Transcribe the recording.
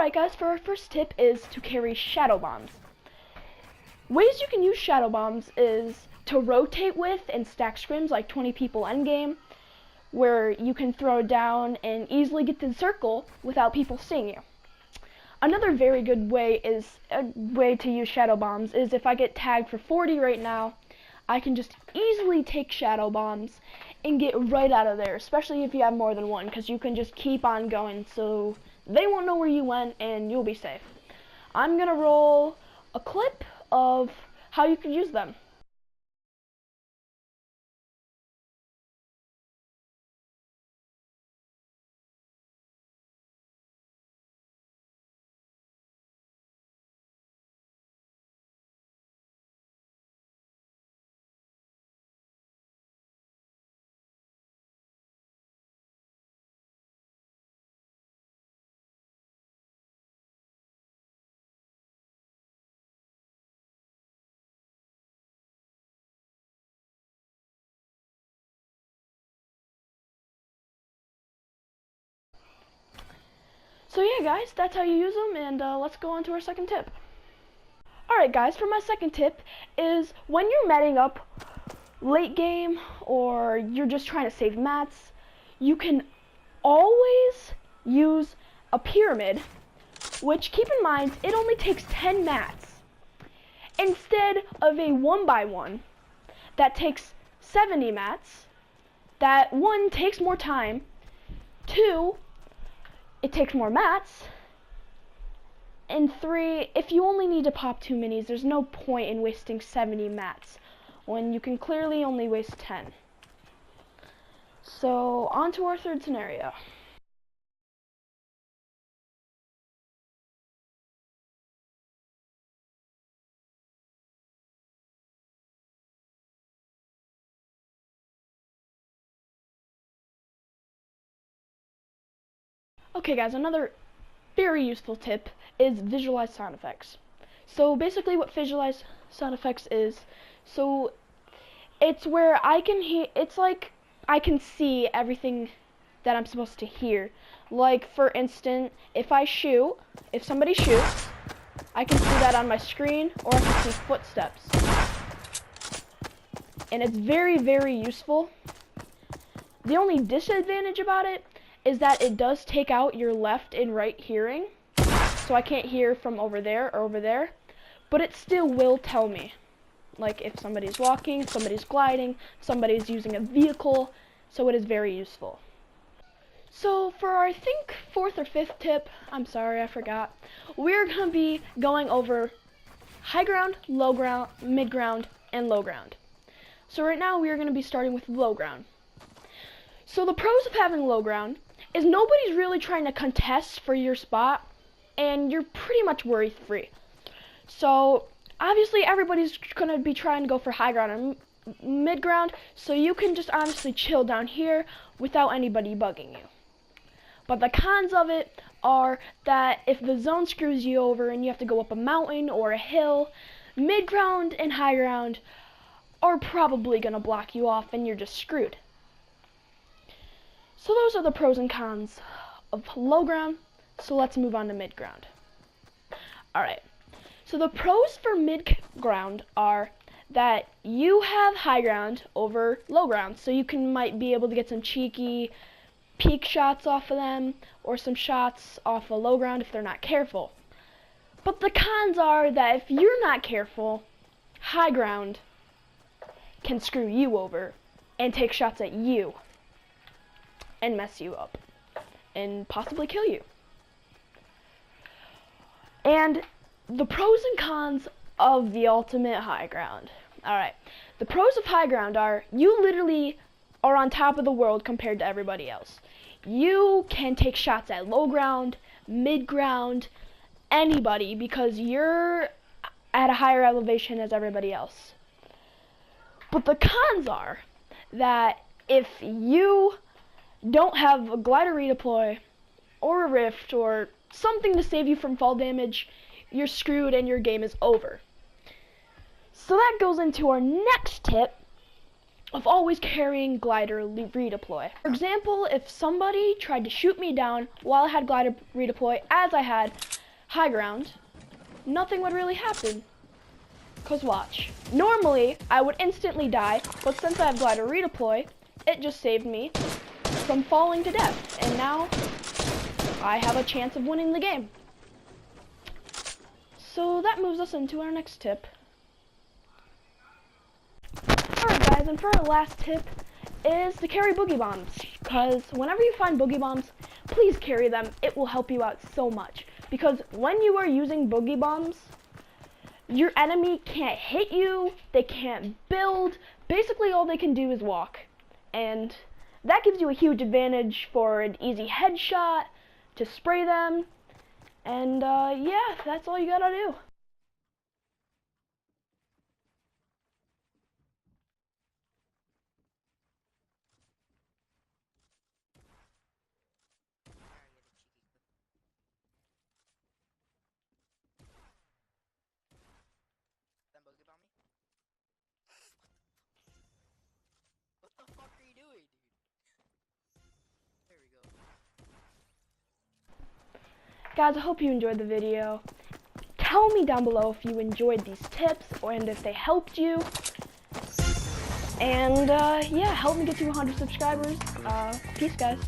Alright guys, for our first tip is to carry shadow bombs. Ways you can use shadow bombs is to rotate with and stack scrims like 20 people endgame, where you can throw down and easily get to the circle without people seeing you. Another very good way to use shadow bombs is if I get tagged for 40 right now, I can just easily take shadow bombs and get right out of there, especially if you have more than one, because you can just keep on going so they won't know where you went and you'll be safe. I'm gonna roll a clip of how you can use them. So yeah guys, that's how you use them, and let's go on to our second tip. Alright guys, for my second tip is when you're metting up late game or you're just trying to save mats, you can always use a pyramid, which, keep in mind, it only takes 10 mats instead of a 1x1 that takes 70 mats. That, 1, takes more time, 2, it takes more mats, and 3, if you only need to pop 2 minis, there's no point in wasting 70 mats when you can clearly only waste 10. So, on to our third scenario. Okay guys, another very useful tip is visualize sound effects. So basically what visualize sound effects is, so it's where I can hear, it's like I can see everything that I'm supposed to hear. Like for instance, if somebody shoots, I can see that on my screen, or I can see footsteps. And it's very, very useful. The only disadvantage about it is that it does take out your left and right hearing, so I can't hear from over there or over there, but it still will tell me, like if somebody's walking, somebody's gliding, somebody's using a vehicle, so it is very useful. So for our, I think, fourth or fifth tip, I'm sorry, I forgot, we're going to be going over high ground, low ground, mid ground, and low ground. So right now we are going to be starting with low ground. So the pros of having low ground is nobody's really trying to contest for your spot, and you're pretty much worry-free. So obviously everybody's going to be trying to go for high ground and mid ground, so you can just honestly chill down here without anybody bugging you. But the cons of it are that if the zone screws you over and you have to go up a mountain or a hill, mid ground and high ground are probably going to block you off and you're just screwed. So those are the pros and cons of low ground, so let's move on to mid ground. Alright, so the pros for mid ground are that you have high ground over low ground, so you might be able to get some cheeky peek shots off of them, or some shots off of low ground if they're not careful. But the cons are that if you're not careful, high ground can screw you over and take shots at you and mess you up and possibly kill you. And the pros and cons of the ultimate high ground. Alright, the pros of high ground are you literally are on top of the world compared to everybody else. You can take shots at low ground, mid ground, anybody, because you're at a higher elevation as everybody else. But the cons are that if you don't have a glider redeploy or a rift or something to save you from fall damage, you're screwed and your game is over. So that goes into our next tip of always carrying glider redeploy. For example, if somebody tried to shoot me down while I had glider redeploy, as I had, high ground, nothing would really happen. Cause watch. Normally, I would instantly die, but since I have glider redeploy, it just saved me from falling to death. And now, I have a chance of winning the game. So that moves us into our next tip. Alright guys, and for our last tip is to carry boogie bombs. Because whenever you find boogie bombs, please carry them. It will help you out so much. Because when you are using boogie bombs, your enemy can't hit you, they can't build, basically all they can do is walk. And that gives you a huge advantage for an easy headshot, to spray them, and yeah, that's all you gotta do. What the fuck are you doing, dude? There we go. Guys, I hope you enjoyed the video. Tell me down below if you enjoyed these tips and if they helped you. And yeah, help me get to 100 subscribers. Peace, guys.